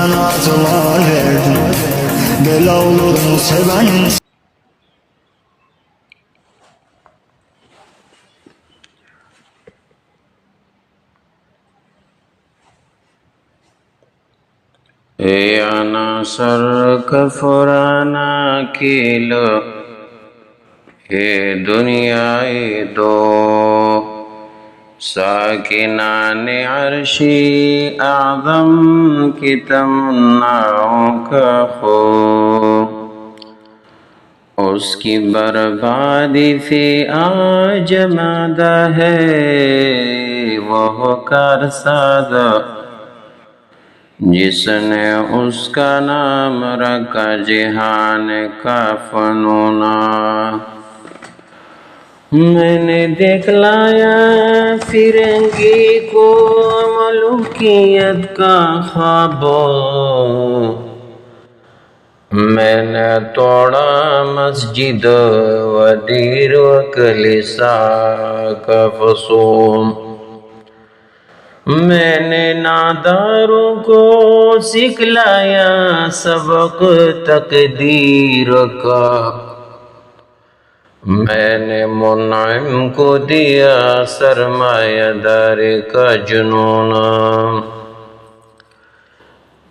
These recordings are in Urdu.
sana atılar verdim. Bela olur mu seven? اے عناصر کفرانہ کیلو ہے دنیائے دو ساکنان عرشی اعظم کی تمناؤں کا خو اس کی بربادی فی آج مادہ ہے وہ کارساز جس نے اس کا نام رکھا جہان کا فنون میں نے دکھلایا فرنگی کو ملوکیت کا خواب میں نے توڑا مسجد و دیر و کلیسا کا فصوم میں نے ناداروں کو سکھلایا سبق تقدیر کا میں نے منعم کو دیا سرمایہ دار کا جنون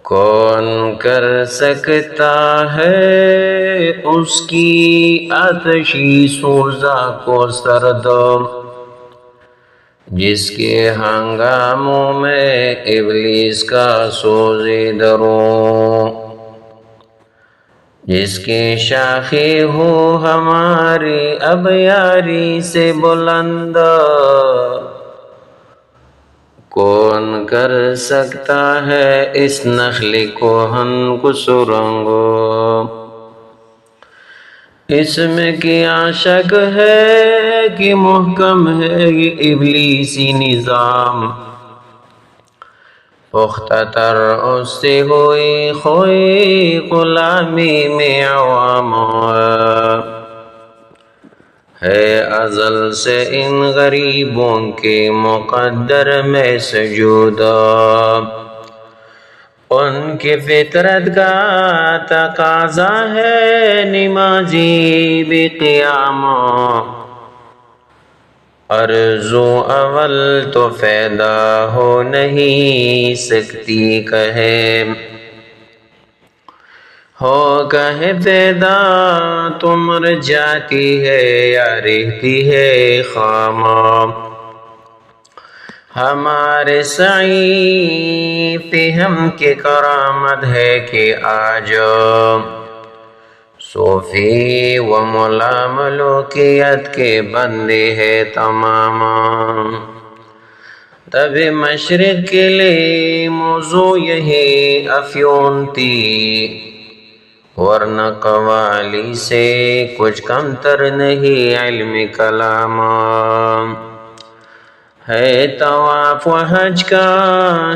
کون کر سکتا ہے اس کی آتشی سوزا کو سرد جس کے ہنگاموں میں ابلیس کا سوزی دروں جس کی شاخی ہو ہماری اب یاری سے بلند کون کر سکتا ہے اس نخل کو ہن کو سرنگو اس میں کیا شک ہے کہ محکم ہے یہ ابلیسی نظام پختہ تر اس سے ہوئی خوئی غلامی میں عوام ہے ازل سے ان غریبوں کے مقدر میں سجود ان کی فطرت کا تقاضا ہے نمازی بھی قیام ارزو اول تو فائدہ ہو نہیں سکتی کہے ہو کہے فائدہ تو مر جاتی ہے یا رہتی ہے خام ہمارے سعی فہم کی کرامت ہے کہ آج صوفی و ملا ملوکیت کے بندے ہیں تمام تبھی مشرق کے لیے موضوع یہی افیون تھی ورنہ قوالی سے کچھ کم تر نہیں علم کلام ہے طواف و حج کا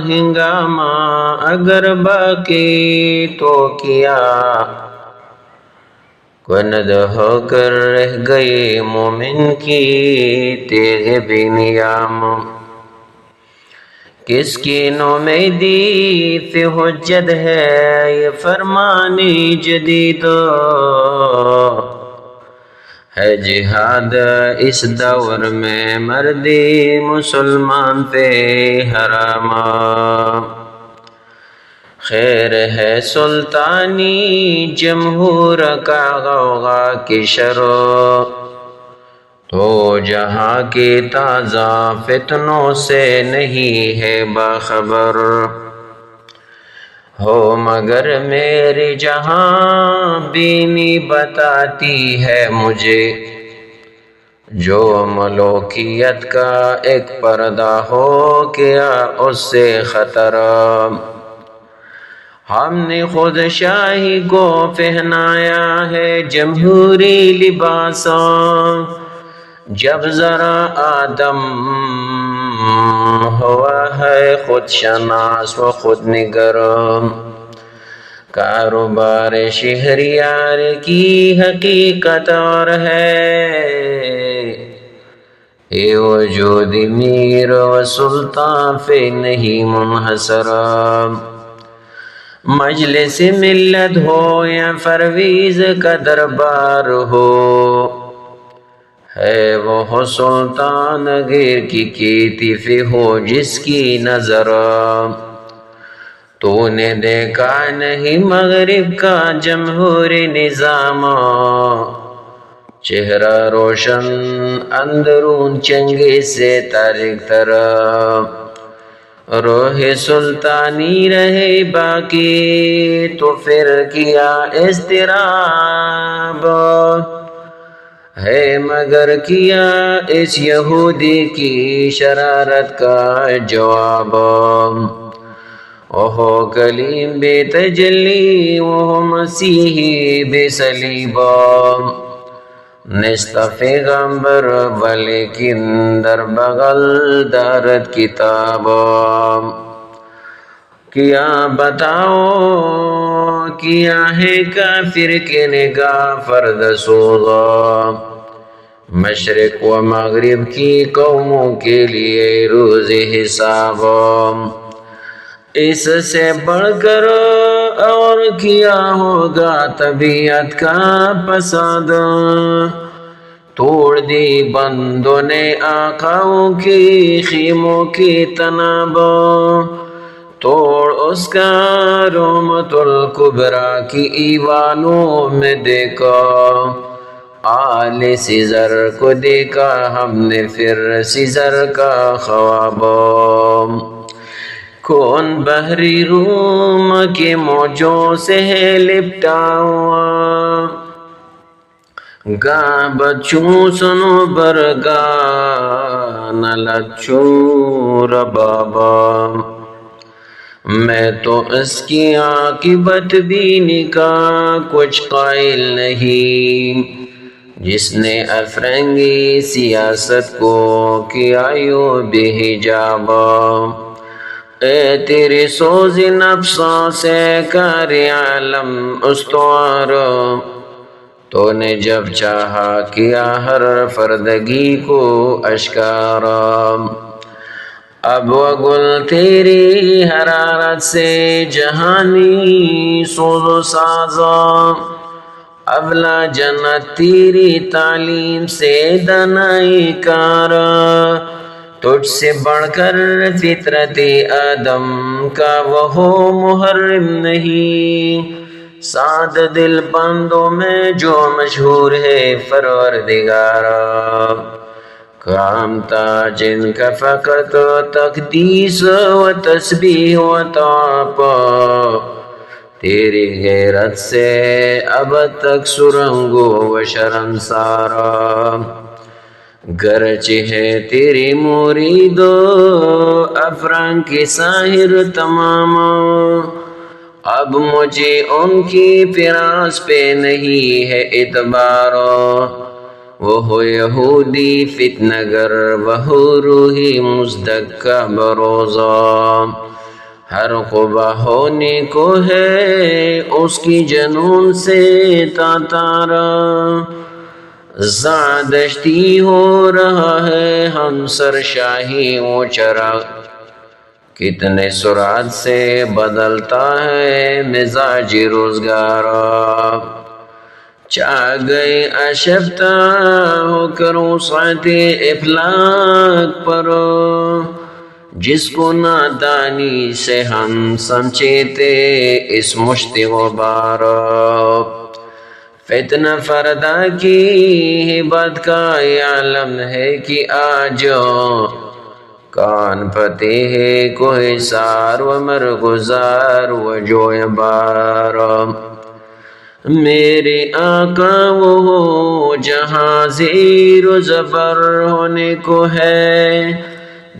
ہنگامہ اگر باقی تو کیا کند ہو کر رہ گئی مومن کی تیغ بھی نیام کس کی نومیدی فی حجت ہے یہ فرمانی جدید ہے جہاد اس دور میں مردی مسلمان پہ حرام خیر ہے سلطانی جمہور کا غوغا کی شرو تو جہاں کی تازہ فتنوں سے نہیں ہے باخبر ہو مگر میری جہاں بینی بتاتی ہے مجھے جو ملوکیت کا ایک پردہ ہو کیا اس سے خطر ہم نے خود شاہی کو پہنایا ہے جمہوری لباس جب ذرا آدم ہوا ہے خود شناس و خود نگر کاروبار شہریار کی حقیقت اور ہے اے وجود میر و سلطان پہ نہیں منحصر مجلس ملت ہو یا پرویز کا دربار ہو، ہے وہ سلطان غیر کی کیتف ہو جس کی نظر، تو نے دیکھا نہیں مغرب کا جمہوری نظام، چہرہ روشن اندرون چنگے سے تاریک طرح، روح سلطانی رہے باقی تو پھر کیا اضطراب، ہے مگر کیا اس یہودی کی شرارت کا جواب، اوہ کلیم بے تجلی وہ مسیحی بے صلیب، نست پیغمبر ولیکن در بغل دارت کتاب، کیا بتاؤ کیا ہے کافر کے نگاہ فرد سوزا، مشرق و مغرب کی قوموں کے لیے روز حساب، اس سے بڑھ کر اور کیا ہوگا طبیعت کا فساد، توڑ دی بندوں نے آقاؤں کی خیموں کی تناب، توڑ اس کا رومت الکبریٰ کی ایوانوں میں دیکھا، آل سیزر کو دیکھا ہم نے پھر سیزر کا خواب، کون بحری روم کے موجوں سے ہے لپٹا ہوا، گاہ بچوں سنو برگا نہ لچوں ربابا، میں تو اس کی عاقبت بھی کا کچھ قائل نہیں، جس نے افرنگی سیاست کو کیا یوں بے حجاب، اے تیری سوز نفسوں سے کار عالم استوار، تو نے جب چاہا کیا ہر فردگی کو اشکارا، اب وہ گل تیری حرارت سے جہانی سوز و سازا، ابلا جنت تیری تعلیم سے دنائی کارا، تجھ سے بڑھ کر فطرت آدم کا وہ محرم نہیں، سعد دل بندوں میں جو مشہور ہے پروردگارا، کام تھا جن کا فقط تقدیس و تسبیح و طاپ، تیری غیرت سے اب تک سرنگو و شرمسارا، گرچہ ہے تیری مرید افران کے ساحر تمام، اب مجھے ان کی فراز پہ نہیں ہے اعتبار، وہ یہودی فتنہ گر وہ روحی مزدک کا بروزہ، ہر قبا ہونے کو ہے اس کی جنون سے تاتارا، زادشتی ہو رہا ہے ہم سر شاہی و چراغ، کتنے سرعت سے بدلتا ہے مزاج روزگارا، چاہ گئے اشفتہ ہو کر وسعت افلاک پر، جس کو نادانی سے ہم سمجھے تھے اس مشت غبار، فتنہ فردا کی ہبت کا عالم ہے کہ آج کان پتے ہے کوئی سار و مرغزار و جوئے بار، میرے آقا وہ جہاں زیر و زبر ہونے کو ہے،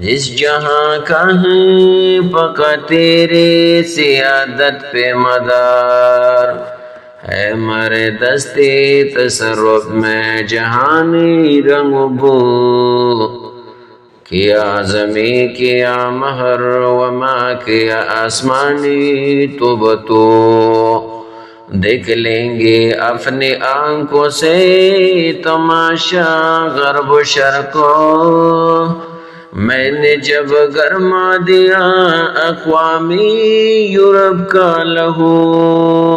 جس جہاں کا ہے پکا تیرے سیادت پہ مدار، ہے مرے دستے تصرف میں جہانی رنگ بو، کیا زمیں کیا مہر وما کیا آسمانی تو بتو، دیکھ لیں گے اپنے آنکھوں سے تماشا غرب و شرق، میں نے جب گرما دیا اقوامی یورپ کا لہو،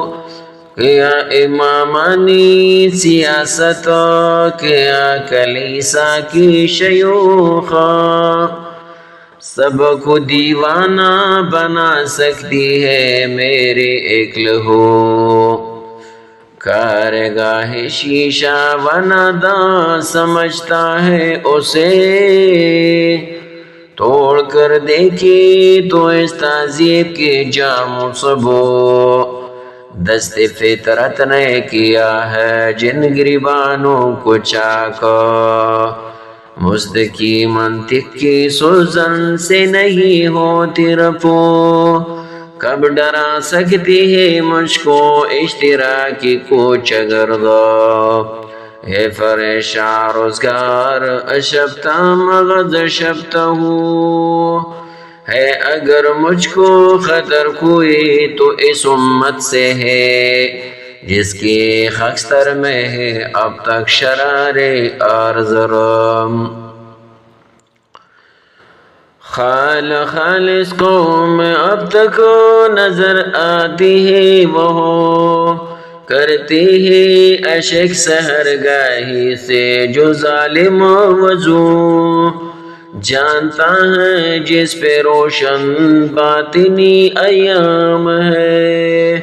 کیا امامانی سیاست، کیا کلیسا کی شیوخ، سب کو دیوانہ بنا سکتی ہے میرے ایک لہو، کارگاہ شیشہ ونادا سمجھتا ہے اسے، توڑ کر دیکھی تو اس تہذیب کے جام سبو، دست فطرت نے کیا ہے جن گریبانوں کو چاک، مزد کی منطق کی سوزن سے نہیں ہوتی رفو، کب ڈرا سکتی ہے مجھ کو اشتراکی کوچ گردو، ہے فریشاں روزگار اشبتا مغز شبتا ہوں، ہے اگر مجھ کو خطر کوئی تو اس امت سے ہے، جس کی خاکستر میں ہے اب تک شرار ارزرم، خالص قوم اب تک نظر آتی ہے وہ، کرتی ہے اشک سحر گاہی سے جو ظالم وضو، جانتا ہے جس پہ روشن باطنی ایام ہے،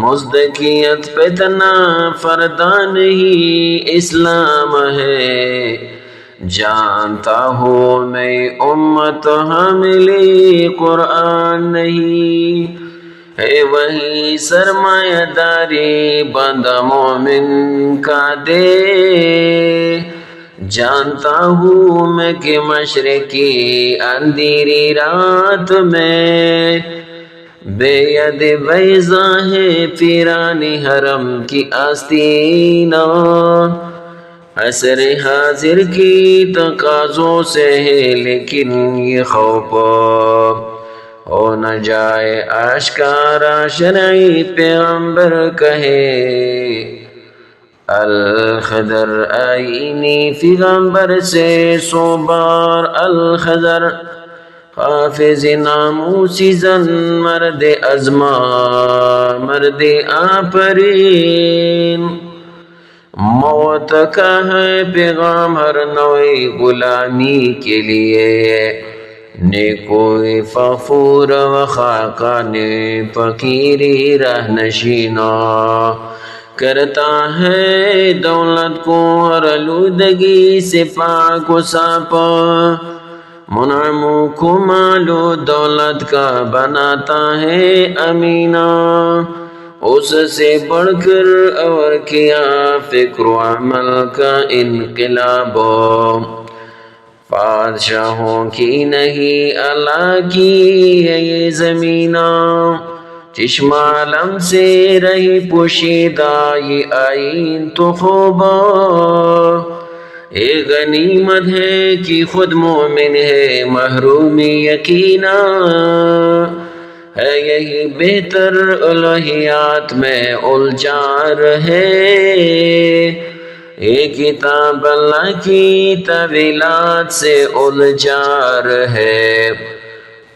مزدقیت پہ تنا فردان ہی اسلام ہے، جانتا ہوں میں امت حاملی قرآن نہیں، ہے وہی سرمایہ داری بندہ مومن کا دے، جانتا ہوں میں کہ مشرقی اندھیری رات میں بے ید بیضا ہے پیرانی حرم کی آستینہ، عصر حاضر کی تقاضوں سے ہے لیکن یہ خوف ہو نہ جائے آشکارا شرعی پیغمبر کہے، الخضر آئینی پیغمبر سے 100 بار الخضر، حافظ ناموسی زن مرد ازما مرد آفرین، موت کا ہے پیغام ہر نوعی غلامی کے لیے، نیکوئی فخور و خاقان فقیری رہ نشینا، کرتا ہے دولت کو ہر آلودگی سے پاک و صاف، منعموں کو مال و دولت کا بناتا ہے امینہ، اس سے بڑھ کر اور کیا فکر و عمل کا انقلاب، بادشاہوں کی نہیں اللہ کی ہے یہ زمینہ، چشم عالم سے رہی پوشیدہ یہ آئین تو خوبا، ایک غنیمت ہے کہ خود مومن ہے محرومی یقینا، ہے یہی بہتر الہیات میں الجھا رہے، ایک کتاب اللہ کی طویلات سے الجھا رہے،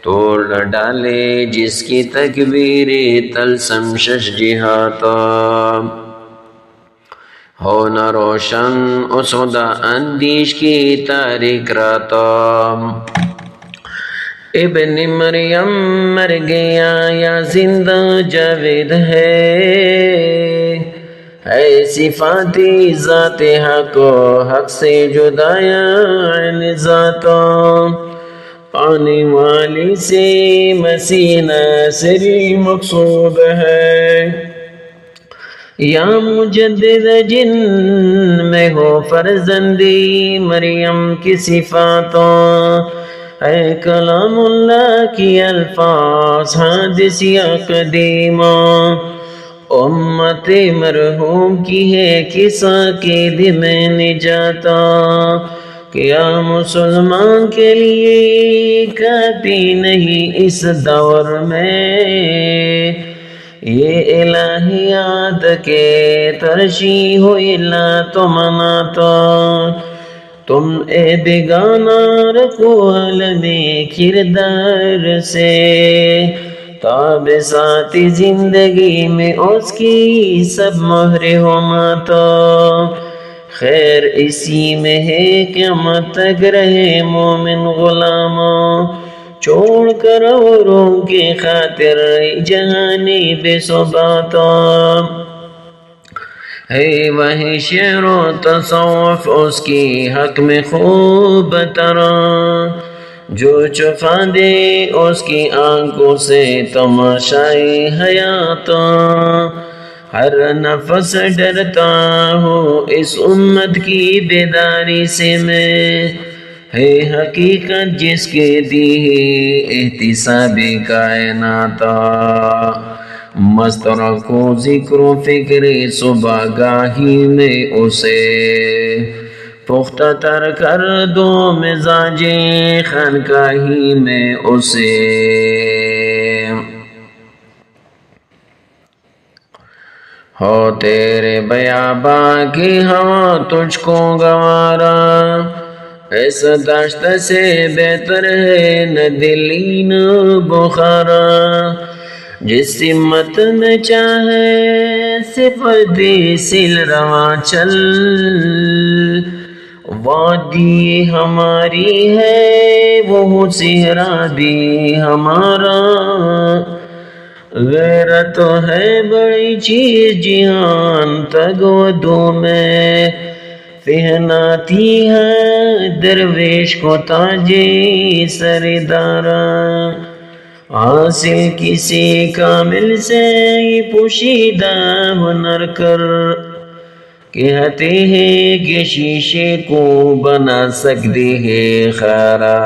توڑ ڈالے جس کی تکبیر تلسم شش جہاتا، ہو نہ روشن اس خدا اندیش کی تاریک راتا، ابن مریم مر گیا یا زندہ جاوید ہے صفاتی ذات حق و حق سے جدایا عین ذاتا، پانے والی سے مسیح ناصری مقصود ہے، یا مجدد جن میں ہو فرزندی مریم کی صفاتوں، اے کلام اللہ کی الفاظ حادث یا قدیمہ، امت مرحوم کی ہے کسا کے دم نجاتا، کیا مسلمان کے لیے کافی نہیں اس دور میں، یہ الہیات کے ترشیح و اللہ تو مناتا، تم اے بیگانہ رکھو عالم کردار سے، تاب ساتھ زندگی میں اس کی سب مہر ہو ماتا، خیر اسی میں ہے قیامت تک رہے مومن غلاموں، چھوڑ کر اوروں کے خاطر جہانی بے ثباتا، ہے وہی شعر و تصوف اس کی حق میں خوب طرح، جو چھپا دے اس کی آنکھوں سے تماشائی حیات، ہر نفس ڈرتا ہوں اس امت کی بیداری سے میں، ہے حقیقت جس کے دی احتساب کائنات، مست رکھو ذکر و فکر صبح گاہی میں اسے، پختہ تر کر دو مزاج خانقاہی میں اسے، ہو تیرے بیاباں کی ہوا تجھ کو گوارا، اس دشت سے بہتر ہے نہ دلی نہ بخارا، جس سمت میں چاہے صفت سل رواں چل، وادی ہماری ہے وہ صحرا بھی ہمارا، غیرت ہے بڑی چیز جہان تگ و دو میں، پہناتی ہے درویش کو تاجی سردارا، حاصل کسی کامل سے پوشیدہ ہنر کر، کہتے ہیں کہ شیشے کو بنا سکتے ہیں خارا،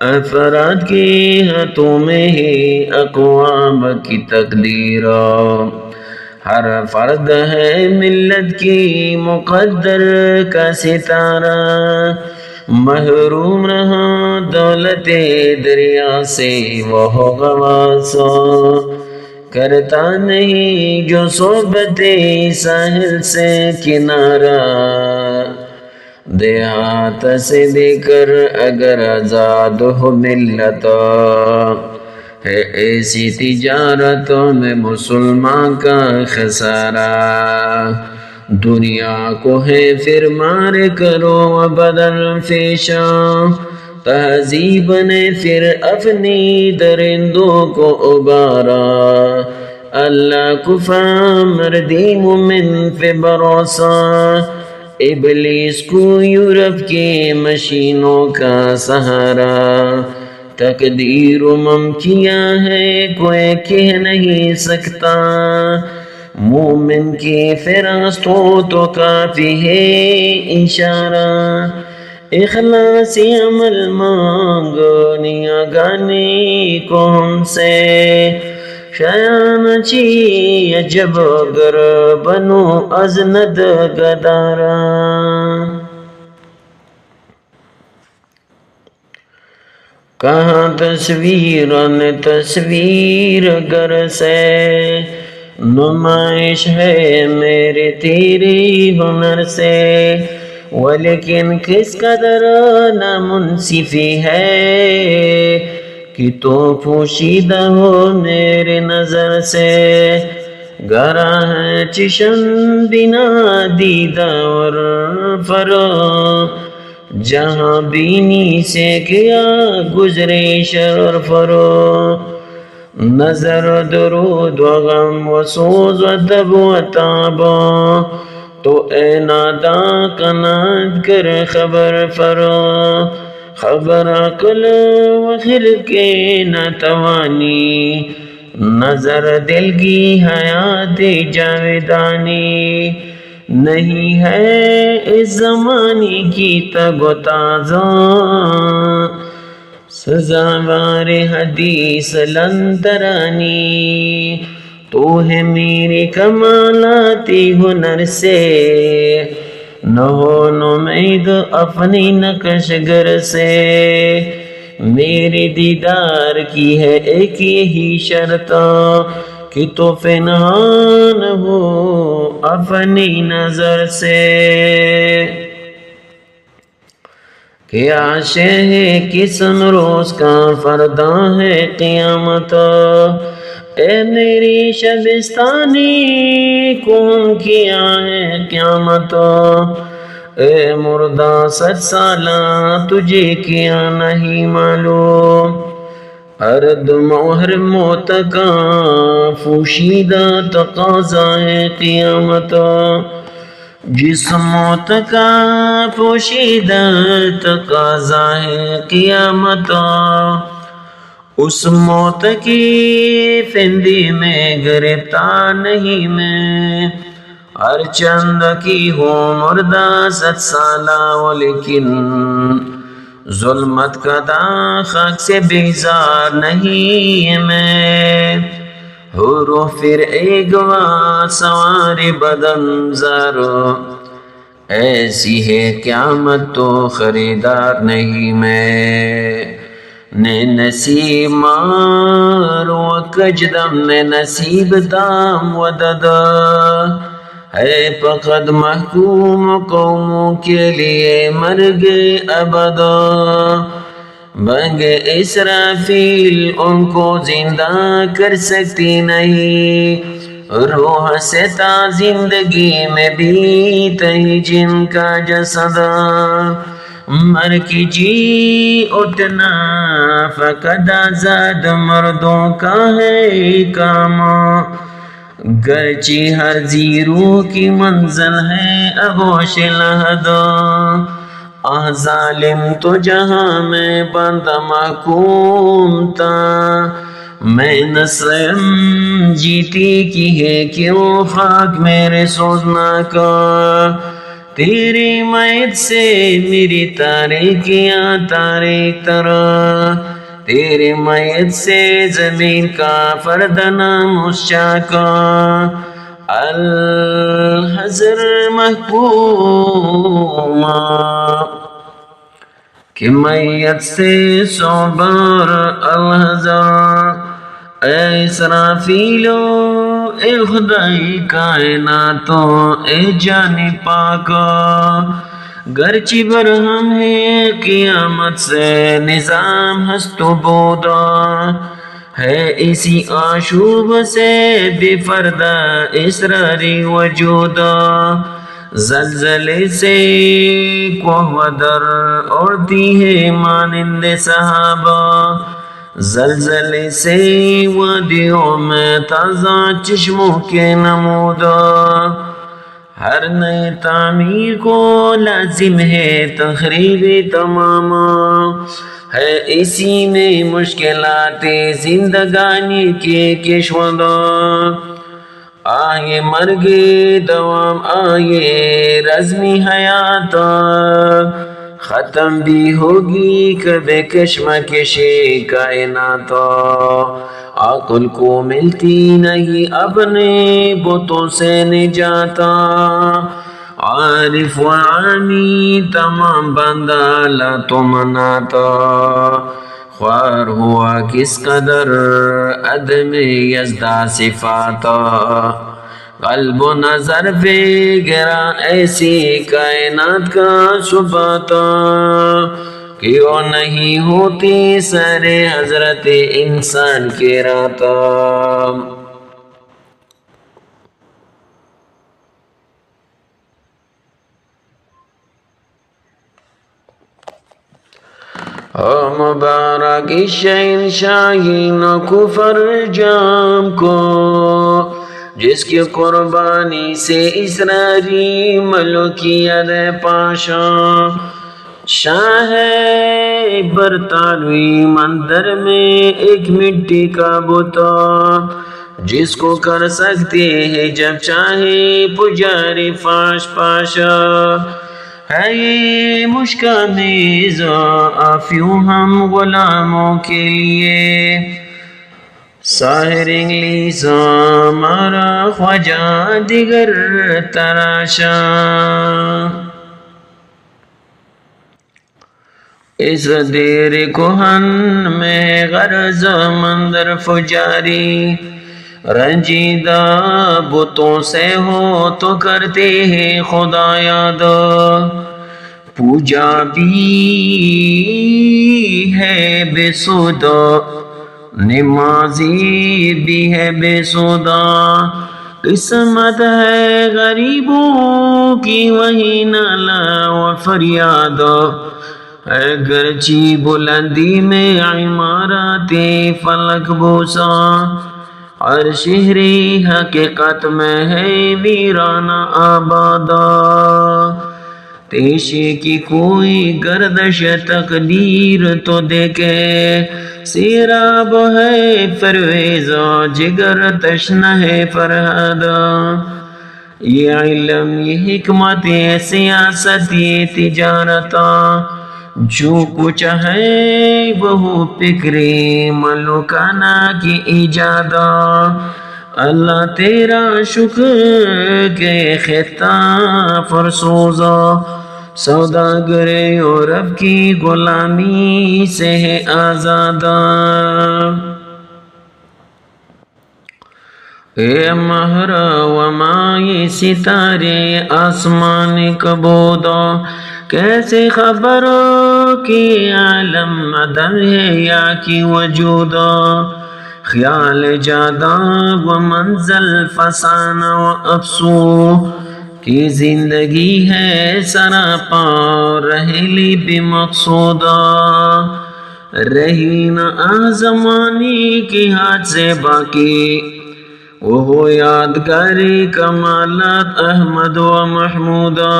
افراد کے ہاتھوں میں ہے اقوام کی تقدیر، ہر فرد ہے ملت کی مقدر کا ستارہ، محروم رہا دولت دریا سے وہ غواص، کرتا نہیں جو صحبت ساحل سے کنارہ، دیہات سے دے کر اگر آزاد ہو ملت، ہے ایسی تجارتوں میں مسلمان کا خسارہ، دنیا کو ہے پھر مار کرو بدل فیشا، تہذیب نے پھر اپنی درندوں کو ابارا، اللہ کفا مردی مومن پہ بھروسہ، ابلیس کو یورپ کے مشینوں کا سہارا، تقدیر ممکیہ ہے کوئی کہہ نہیں سکتا، مومن کی فراست ہو تو کافی ہے اشارہ، اخلاصی عمل مانگنیا گانے کو ہم سے، شایان چی عجب گر بنو ازند گدارا، کہاں تصویرن تصویر گر سے، نمائش ہے میرے تیری ہنر سے، ولیکن کس قدر نامنصفی ہے کہ تو پوشیدہ ہو میرے نظر سے، گرا ہے چشم بنا دیدہ اور فرو، جہاں بینی سے کیا گزرے شر اور فرو، نظر و درود و غم و سوز و دب و تاب، تو اے ناداں قناعت کر خبر فرو، خبر عقل و خلق ناتوانی، نظر دل کی حیات جاودانی، نہیں ہے اس زمانے کی تگ و تازہ، سزاوار حدیث لندرانی، تو ہے میری کمالاتی ہنر سے، نہ ہو نمید اپنی نقش گر سے، میرے دیدار کی ہے ایک یہی شرط کہ تو پنہان ہو اپنی نظر سے۔ کیا شے ہے کسم روز کا فردا ہے قیامت، اے میری شبستانی کون کیا ہے قیامت، اے مردہ 100 سالہ تجھے کیا نہیں معلوم، ہر دم و ہر موت کا پوشیدہ تقاضا ہے قیامت، جس موت کا پوشیدہ تقاضا ہے قیامت، اس موت کی فندی میں گرفتار نہیں میں، ہر چند کی ہوں مردہ 100 سالہ، لیکن ظلمت کا خاک سے بیزار نہیں میں، ہورو پھر ایگوا سوار بدن زارو، ایسی ہے قیامت تو خریدار نہیں میں، نے نصیب مار و کجدم نے نصیب دام ودد، ہے فقط محکوم قوموں کے لیے مرگ ابد، بنگ اسرافیل ان کو زندہ کر سکتی نہیں، روح سے تا زندگی میں بھی تہی جن کا جسد، مر کی جی اٹھنا فقط آزاد مردوں کا ہے کام، گرچہ ہر زیرو کی منزل ہے اغوش لحد، ظالم تو جہاں میں بند محکوم تھا، میں نسلم جیتی کی ہے کیوں خاک میرے سوزنا کا، تیری میت سے میری تاریکیاں تاریک طرح، تیری میت سے زمین کا فردنا مسچاکا، الحضر محکومہ، کہ میت سے 100 بار الحضر، اے اسرافیلو اے خدائی کائناتو اے جانی پاکا، گرچہ برہم ہے قیامت سے نظام ہست و بودا، ہے اسی آشوب سے بے پردہ اسراری وجودا، زلزلے سے کوہ و در اڑتی ہے مانند صحابہ، زلزلے سے وادیوں میں تازہ چشموں کے نمودا، ہر نئے تعمیر کو لازم ہے تخریب تمام، ہے اسی میں مشکلات زندگانی کے کشودا، آئے مرگ دوام آئے رزمی حیات، ختم بھی ہوگی کبھی کشمکش کائنات، عقل کو ملتی نہیں اپنے بتوں سے نجات، عارف و عامی تمام بندہ لا تو مناتا، خوار ہوا کس قدر عدم یزدہ صفاتا، قلب و نظر پہ گرا ایسی کائنات کا ثباتا، کیوں نہیں ہوتی سر حضرت انسان کے راتا، مبارک شہنشاہین کفر جام کو، جس کی قربانی سے اسراری ملوکیت پاشا، شاہ برطانوی مندر میں ایک مٹی کا بتا، جس کو کر سکتے ہیں جب چاہے پجاری فاش پاشا، ہے یہ مشکا میز آفیوں ہم غلاموں کے لیے، ساحر انگلیس ہمارا خواجہ دیگر تراشا، اس دیر کہن میں غرض مندر فجاری، رنجیدہ بتوں سے ہو تو کرتے ہیں خدا یاد، پوجا بھی ہے بے سودا، نمازی بھی ہے بے سودا، قسمت ہے غریبوں کی وہی نالا و فریاد، ہے گرچہ بلندی میں عمارت فلک بوسا، ہر شہری حقیقت میں ہے ویرانہ آبادا، پیشے کی کوئی گردش تقدیر تو دیکھے، سیراب ہے پرویزہ جگر تشنہ ہے فرہدہ، یہ علم یہ حکمت یہ سیاست یہ تجارتا، جو کچھ ہے وہ فکر ملوکانہ کی ایجادا، اللہ تیرا شکر کہ خطہ فرسوزہ، سوداگر یورپ کی غلامی سے ہے آزادہ، اے مہر و مائی ستارے آسمان کبودا، کیسے خبر کہ عالم عدم ہے یا کی وجودا، خیال جادہ و منزل فسانہ و افسو، کی زندگی ہے سراپا رہلی بے مقصودہ، رہی نہ آزمانی کی ہاتھ سے باقی، وہ یادگاری کمالات احمد و محمودہ،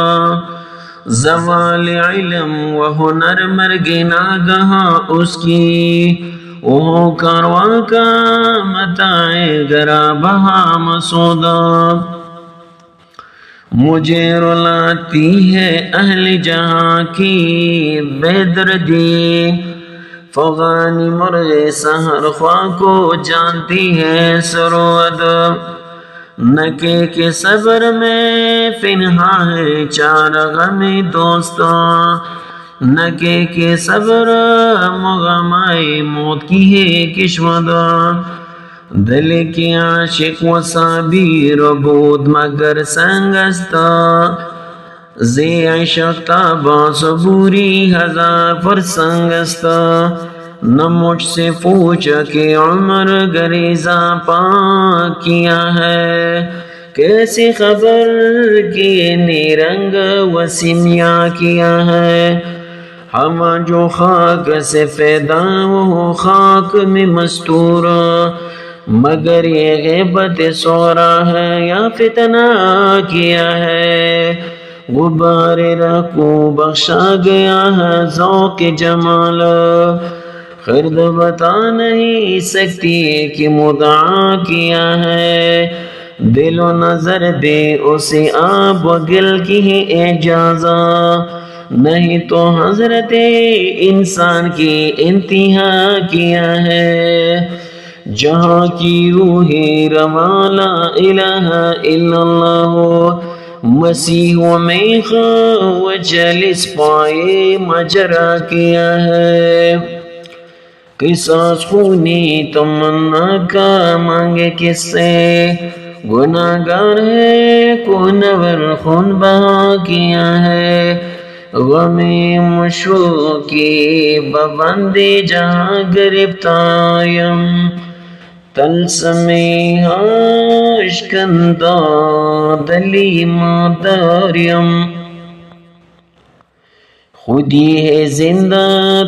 زوال علم و ہنر مرگ ناگہاں اس کی، وہ کارواں کا متاع گرا بہا مسودہ، مجھے رلاتی ہے اہل جہاں کی بے دردی، فغانی مرغ سحر خواہ کو جانتی ہے سرود، نکے کے صبر میں فنہا ہے چار غم دوستاں، نکے کے صبر مغمائے موت کی ہے کشمدہ، دل کی عاشق و صابیر بود مگر سنگستا، زی عشق تابا صبوری ہزار فرسنگستا، نہ مجھ سے پوچھا کہ عمر گریزہ پاک کیا ہے، کیسی خبر کہ نیرنگ و سمیا کیا ہے، ہم جو خاک سے پیدا وہ خاک میں مستورا، مگر یہ غیبت سورا ہے یا فتنہ کیا ہے، غبار رکو بخشا گیا ہے ذوق جمال، خرد بتا نہیں سکتی کہ مدعا کیا ہے، دل و نظر دے اسے آب و گل کی اجازہ، نہیں تو حضرت انسان کی انتہا کیا ہے، جہاں کی روحی رواں لا الہ الا اللہ، مسیح و میخ و جلس پائے مجرا کیا ہے، قصاص خونی تمنا کا مانگے کس سے، گناہگار ہے کونور خون بہا کیا ہے، غم مشو کی ببندی جہاں گرفتاریم، تلسم اشکندہ دلی ماداریم، خودی ہے زندہ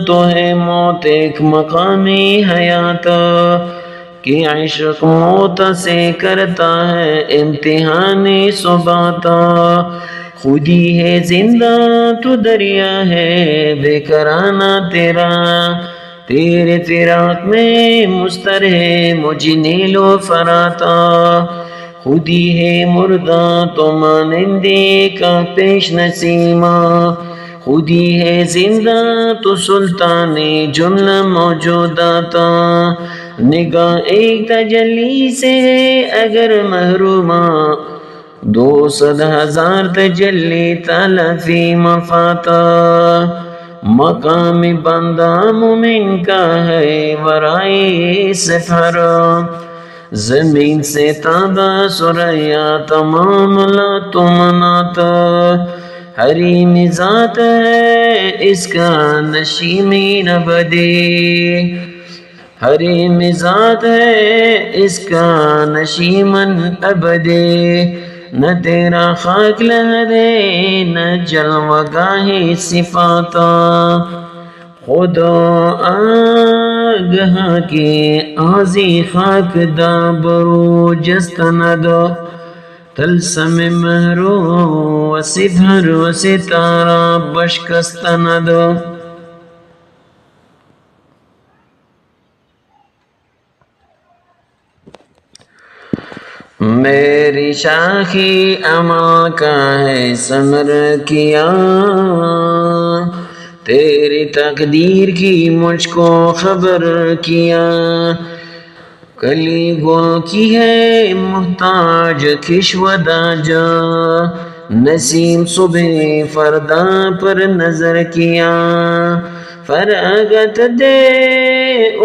تو ہے موت ایک مقامی حیات، کہ عشق موت سے کرتا ہے امتحان ثباتا، خودی ہے زندہ تو دریا ہے بے کرانہ تیرا، تیرے فراق میں مسترح مجھ نیل و فراتا، خودی ہے مردہ تو مانندے کا پیش نسیمہ، خودی ہے زندہ تو سلطان جملہ موجوداتا، نگاہ ایک تجلی سے ہے اگر محرومہ، 200,000 تجلی تلفی مفاتا، مقام بندہ مومن کا ہے ورائے سفر، زمین سے تابا سریا تمام لا تمناتا، حریم ذات ہے اس کا نشیمین ابدی، حریم ذات ہے اس کا نشیمن ابدی، نہ تیرا خاک لہدے نہ جلوہ گاہی صفاتا، خدا آگاہ کے آزی خاک دا برو جستند، تلسم مہرو و سدھر و ستارہ بشکستند۔ میری شاخی عمل کا ہے ثمر کیا، تیری تقدیر کی مجھ کو خبر کیا، کلی گل کی ہے محتاج کشودہ جا، نسیم صبح فردا پر نظر کیا، فراغت دے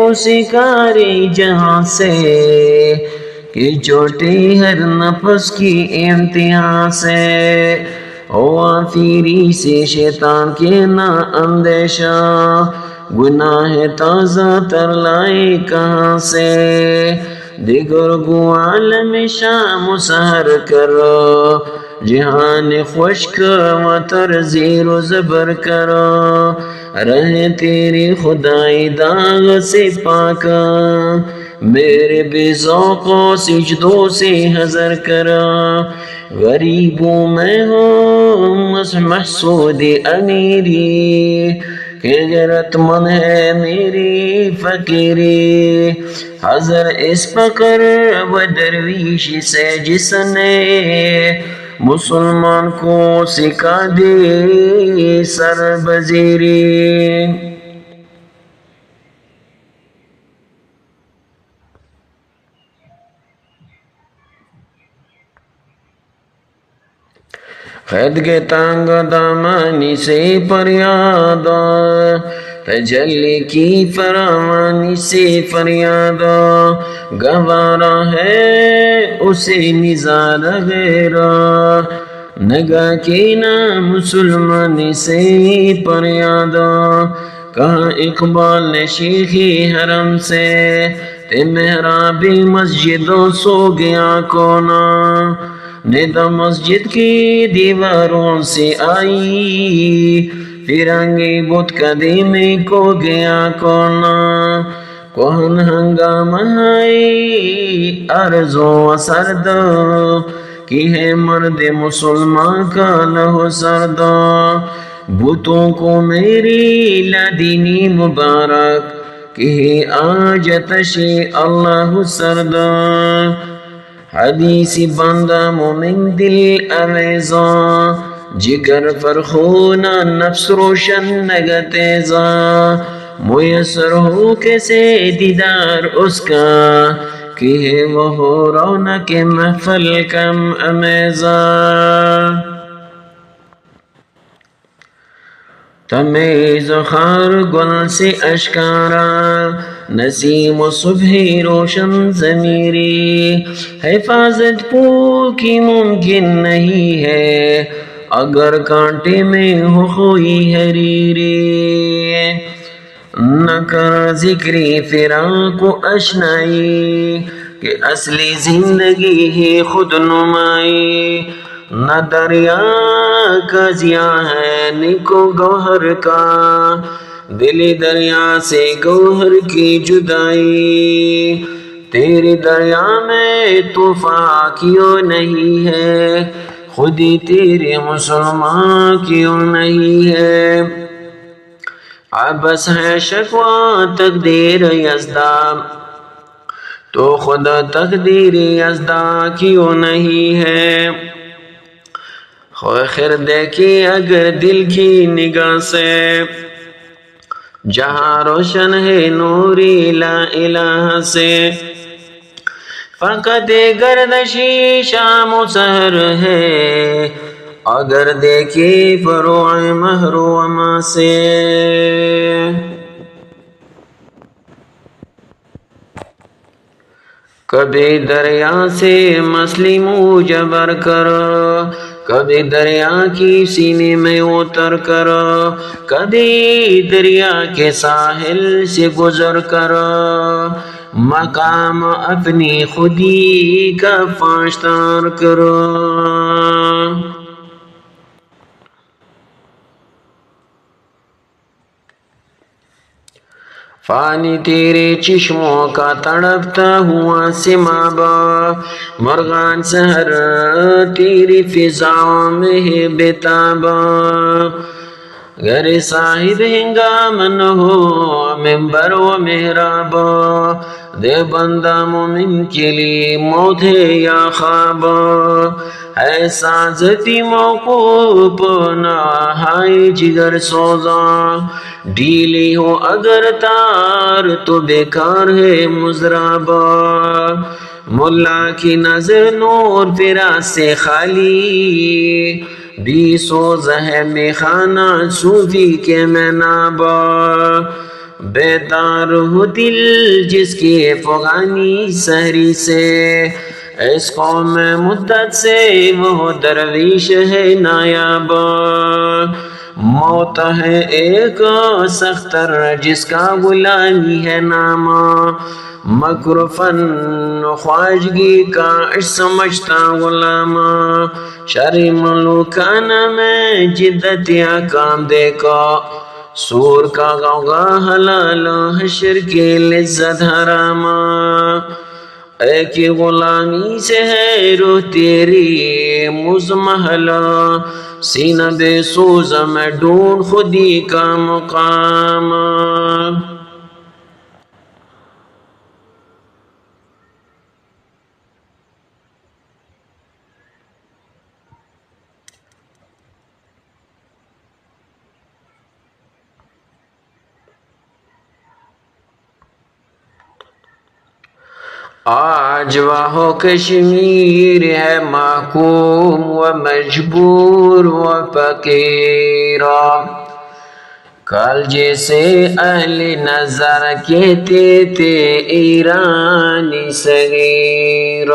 اسی کاری جہاں سے کہ چوٹی ہر نفس کی امتحان سے، ہوا فیری سے شیطان کے نا اندیشہ، گناہ تازہ تر لائے کہاں سے، دیگر گو عالم شام سحر کرو، جہان خشک و تر زیر و زبر کرو، رہے تیری خدائی داغ سے پاک، میرے بے ذوق و سجدوں سے حذر کرا، غریبوں میں ہوں محسود امیری، کہ غیرت مند ہے میری فقیری، حذر اس فقر و درویش سے جس نے مسلمان کو سکھا دی سر بزیری۔ قید کے تانگ دامانی سے فریاد، تجلی کی فراوانی سے فریاد، گوارا ہے اسے نظار غیرہ، نگاہ کی نا مسلمانی سے فریاد، کہا اقبال نے شیخی حرم سے، تے محرابی مسجدوں سو گیا کونا، ندا مسجد کی دیواروں سے آئی، فرنگی بت قدیمی کو گیا کونا، کوہن ہنگام آئی عرض و سرد، کی ہے مرد مسلمان کا لہو سرد، بتوں کو میری لادینی مبارک، کی آج تشی اللہ سرد، حدیثی بندہ مومن دل اریزا، جگر فرخونا نفس روشن نگتیزا، میسر ہو کیسے دیدار اس کا، کہ ہے وہ رونق محفل کم امیزا، تمیز خار گل سے اشکارا، نسیم و صبح روشن ضمیری، حفاظت کی ممکن نہیں ہے اگر کانٹے میں ہو کوئی حریری، نہ کر ذکری فراق و اشنائی، کہ اصلی زندگی ہے خود نمائی، نہ دریا کا ضیاء ہے نکو گوہر کا، دلی دریا سے گوہر کی جدائی، تیرے دریا میں طوفان کیوں نہیں ہے، خودی تیرے مسلمان کیوں نہیں ہے، عبس ہے شکوہ تقدیر یزدہ، تو خدا تقدیر یزدہ کیوں نہیں ہے، خیر دیکھی اگر دل کی نگاہ سے، جہاں روشن ہے نوری لا الہ سے، فقط گردشی شام و سحر ہے اگر دیکھی فروع محرومہ سے، کبھی دریا سے مسلم جبر کرو، کبھی دریا کی سینے میں اتر کر، کبھی دریا کے ساحل سے گزر کر، مقام اپنی خودی کا فاش تار کرو۔ فانی تیرے چشموں کا تڑپتا ہوا سمابا، مرغان سحر تیری فضاؤں میں ہے بتابا، گر صاحب ہنگام نہ ہو منبر و محراب، دے بندہ مومن کے لیے موت ہے یا خواب، ہے سازتی موقوف نہائی جگر سوزا، ڈھیلی ہو اگر تار تو بیکار ہے مضرابہ، ملا کی نظر نور فرا سے خالی، بھی سوز ہے میخانہ صوفی کے محنابہ، بیدار ہو دل جس کی افغانی سحری سے، اس قوم میں مدت سے وہ درویش ہے نایاب، موت ہے ایک سختر جس کا غلامی ہے نام، مکر فن خواجگی کا عشق سمجھتا غلام، شرع ملوکان میں جدت احکام دیکھا، سور کا غوغا حلال حشر کی لذت حرام، ایک غلامی سے ہے روح تیری مزمحل، سینہ بے سوز میں ڈھونڈ خودی کا مقام۔ آج وہ کشمیر ہے محکوم و مجبور و فقیر، کل جیسے اہل نظر کہتے تھے ایرانی صغیر،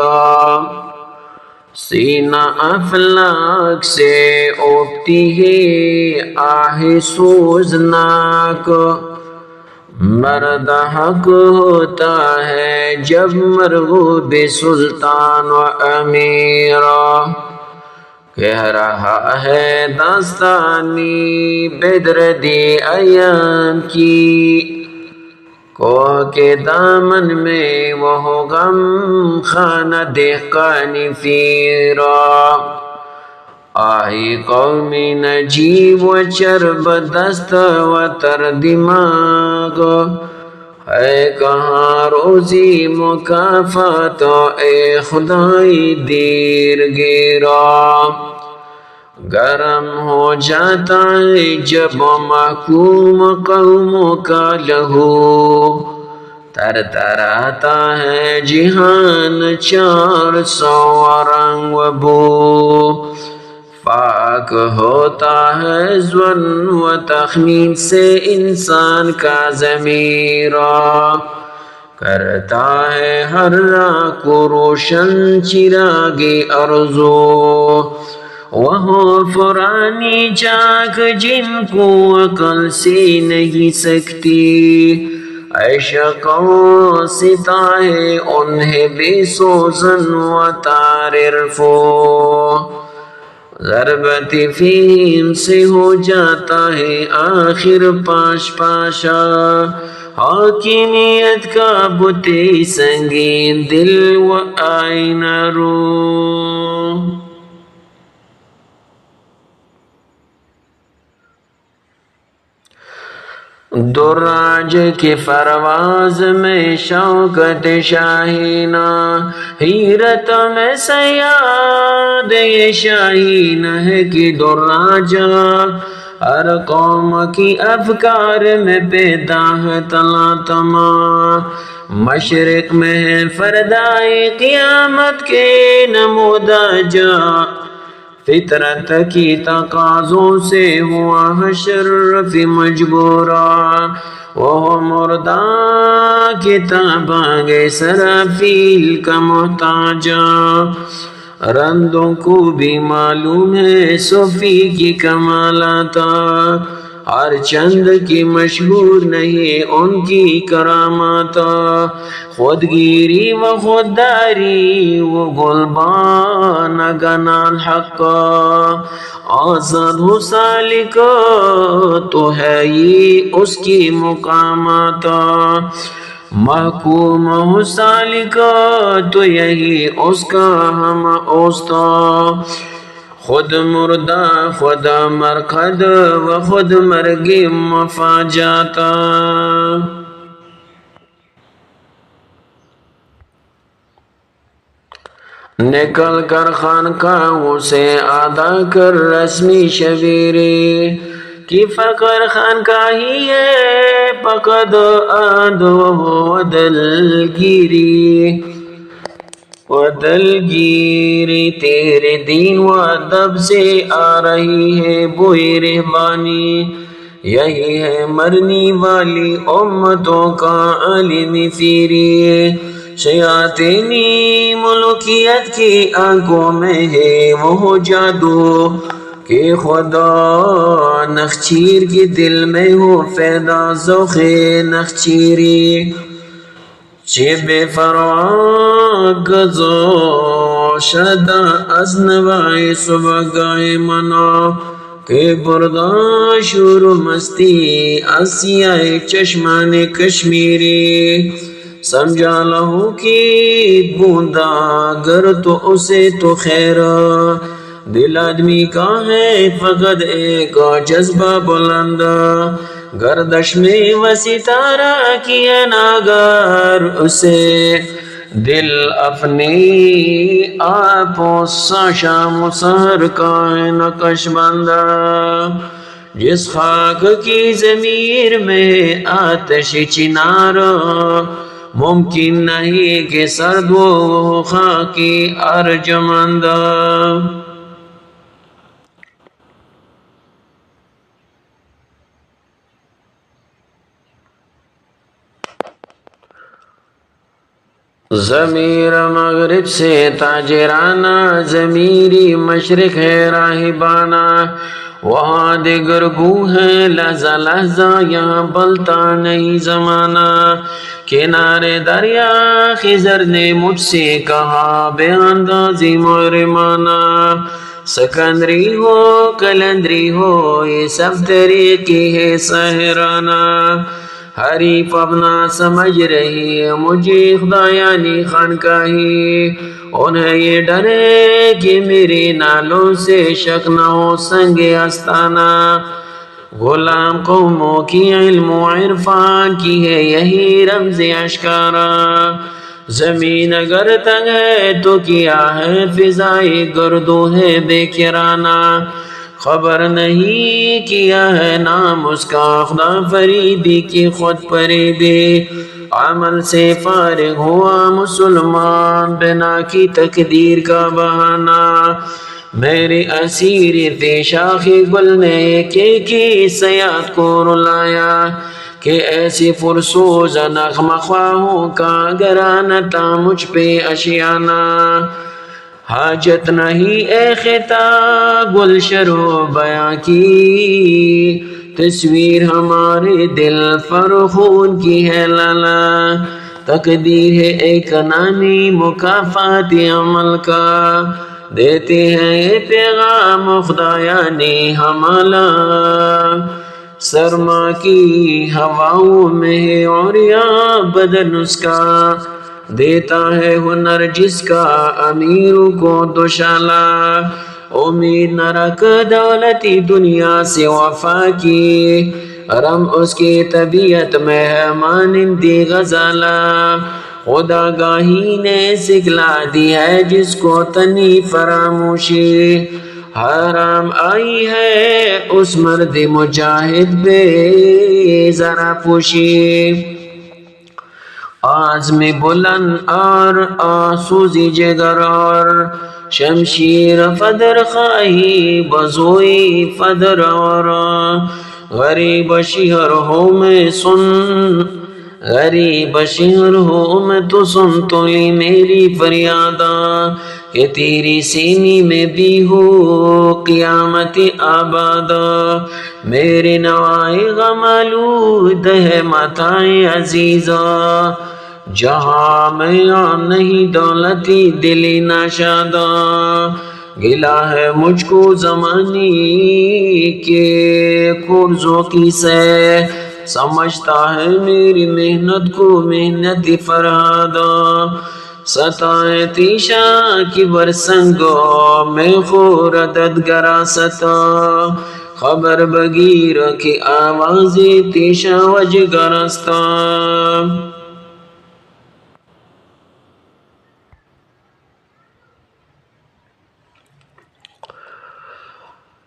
سینہ افلاک سے اٹھتی ہے آہ سوزناک، مرد حق ہوتا ہے جب مرغوب سلطان و امیر، کہہ رہا ہے داستانی بدردی ایام کی، کوہ کے دامن میں وہ غم خانہ دہقانی فیرا، آئی قومی نجیب و چرب دست و تر دماغ، ہے کہاں روزی مکافات اے خدائی دیر گیرا، گرم ہو جاتا ہے جب محکوم قوموں کا لہو، تر تر آتا ہے جہان 400 رنگ و بو، پاک ہوتا ہے ظن و تخمین سے انسان کا ضمیر، کرتا ہے ہر راہ کو روشن چراغی ارزو، وہ پرانی چاک جن کو عقل سے نہیں سکتی، عشق و ستائے انہیں بے سوزن و تار عرفو، ضربت فیم سے ہو جاتا ہے آخر پاش پاشا، حاکمیت کا بت سنگین دل و آئینہ رو، دراج کی پرواز میں شوکت شاہینہ، حیرت میں صیاد یہ شاہین ہے کہ دراجہ، ہر قوم کی افکار میں پیدا ہے تلاطمہ، مشرق میں ہے فردائے قیامت کے نمودہ جا، فطرت کی تقاضوں سے ہوا حشر فی مجبورا، وہ مردہ کتاب آگے سرافیل کا محتاجا، رندوں کو بھی معلوم ہے صوفی کی کمالات، ہر چند کی مشہور نہیں ان کی کرامات، خودگیری و خودداری وہ گلبان گنا الحق، آزاد ہو سالک تو ہے یہ اس کی مقامات، محکوم ہو سالک تو یہی اس کا ہم اوستا، خود مردہ خود مرقد و خود مرگ مفاجاتا۔ نکل کر خانقاہوں سے ادا کر رسمی شبیری، کی فقر خانقاہی ہے فقد آد و دلگیری، تیرے دین و ادب سے آ رہی ہے بوئی رہبانی، یہی ہے مرنی والی امتوں کا عالم فیری، شیاطینی ملوکیت کی آنکھوں میں ہے وہ جادو، کہ خدا نخچیر کے دل میں ہو فیضا ذوق نخچیری، چه بے فروا گزو شدہ از نوائے صبح گائے منا، کہ بردہ شور و مستی از سیاہ چشمان کشمیری، سمجھا لہو کی بوندا گر تو اسے تو خیر، دل آدمی کا ہے فقط ایک جذبہ بلند، گردش میں وہ ستارہ کیا ناگر اسے، دل اپنی آپ شام سحر کا نقش بندہ، جس خاک کی ضمیر میں آتش چنار، ممکن نہیں کہ سرد و خاکی ارجمند، ضمیر مغرب سے تاجرانہ، ضمیری مشرق ہے راہبانہ، وہاں دیگر گو ہے لحظہ لحظہ یہاں بلتا نہیں زمانہ، کنارے دریا خضر نے مجھ سے کہا بے اندازی محرمانہ، سکندری ہو کلندری ہو یہ سب طریقے ہے سحرانہ، حریف اپنا سمجھ رہی ہے مجھے خدایانی خانقاہی، انہیں یہ ڈرے کہ میرے نالوں سے شک نہ ہو سنگ آستانہ، غلام قوموں کی علم و عرفان کی ہے یہی رمز اشکارا، زمین اگر تنگ ہے تو کیا ہے فضائے گردو ہے بے کرانہ، خبر نہیں کیا ہے نام اس کا خدا فریبی کی خود فریبی، عمل سے فارغ ہوا مسلمان بنا کی تقدیر کا بہانہ، میرے اسیر تھے شاخ گل نے کی سیاد کو رلایا، کہ ایسی فرسوز نغمہ خواہوں کا گرانہ تھا مجھ پہ اشیانہ، حاجت نہیں اے خطا گلشن و بیاں کی، تصویر ہمارے دل پر خون کی ہے لالا، تقدیر ہے ایک نامی مکافات عمل کا، دیتے ہیں پیغام خدایانی ہمالا، سرما کی ہواؤں میں ہے عریاں بدن اس کا، دیتا ہے ہنر جس کا امیروں کو دوشالہ، امید نہ رکھ دولتی دنیا سے وفا کی، رم اس کی طبیعت میں ہے مانندی غزالہ، خدا گاہی نے سکھلا دی ہے جس کو تنی فراموشی، حرام آئی ہے اس مرد مجاہد بے ذرا پوشی، آزم بلند اور آسوزی جگر اور شمشیر فدر خواہی بزوئی فدر، اور غریب شہر ہو میں سن، غریب شہر ہو میں تو سن تولی میری فریادہ، کہ تیری سینی میں بھی ہو قیامت آباد میرے نوائے غم آلود ہے متائے عزیزا جہاں میں عام نہیں دولتی دلی ناشادہ گلا ہے مجھ کو زمانی کے قرضوں کی سے سمجھتا ہے میری محنت کو محنت فرہادہ ستائے تیشا کی برسنگو میں خور عدد گرا ستا خبر بگیر کی آوازی تیشا وج گرستا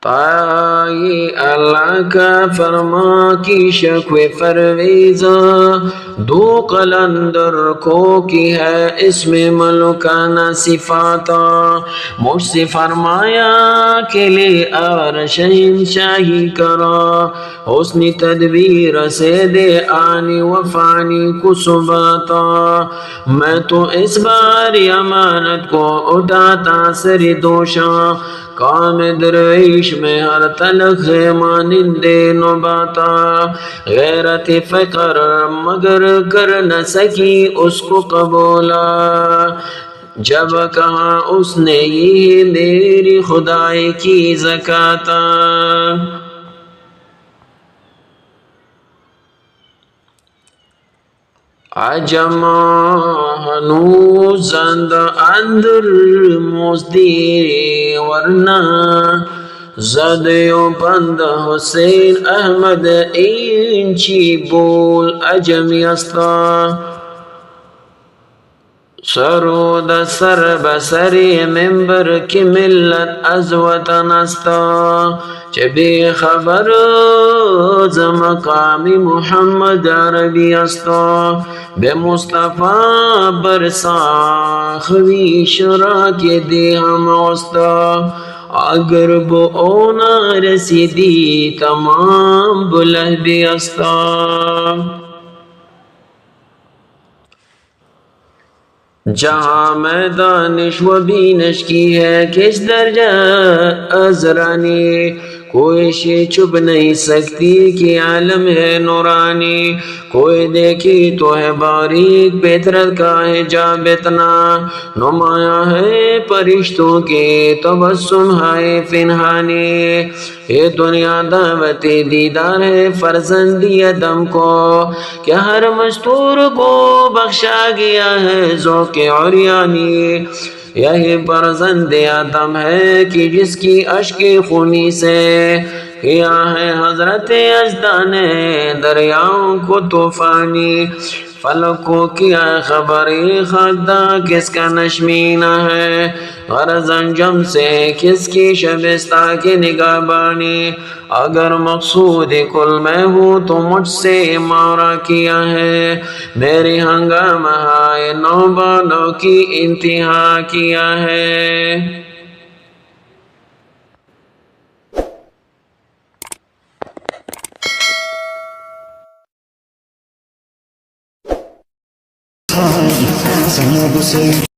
تائی اللہ کا فرما کی شکوہ فرویزہ دو قلندر کو کی ہے اس میں ملکانہ صفاتا مجھ سے فرمایا کہ لے عرش شاہی کرا حسن تدبیر سے دے آنی و فانی کو سباتا میں تو اس بار امانت کو اٹھاتا سر دوشاں کام درویش میں ہر تلخ مانند نباتا غیرت فقر مگر کر نہ سکی اس کو قبولا جب کہا اس نے یہ میری خدائی کی زکاتا عجم ہنوزند اندر موزدی ورنہ زدیو بند حسین احمد اینچی بول عجمی استا سرود سر بسری ممبر کی ملت از وطن استا چبی خبر ز مقام محمد عربی استا بے مصطفیٰ برسا خوی شرا کے دے ہم استا اگر بو اونا رسیدی تمام بلہ بھی استا جہاں میں دانش و بینش کی ہے کس درجہ ازرانی کوئی شے چھپ نہیں سکتی کہ عالم ہے نورانی کوئی دیکھی تو ہے باریک فطرت کا حجاب اتنا نمایاں ہے فرشتوں کے تبسم ہے فنہانی یہ دنیا دعوت دیدار ہے فرزندی ادم کو کہ ہر مستور کو بخشا گیا ہے ذوق عریانی یہی فرزند آدم ہے کہ جس کی اشک خونی سے کیا ہے حضرت یزدان دریاؤں کو طوفانی فلک کو کیا خبری خدا کس کا نشمینہ ہے غرض انجم سے کس کی شبستہ کی نگاہ بانی اگر مقصود کل میں ہوں تو مجھ سے مارا کیا ہے میری ہنگام ہائے نوبانوں کی انتہا کیا ہے زینب سے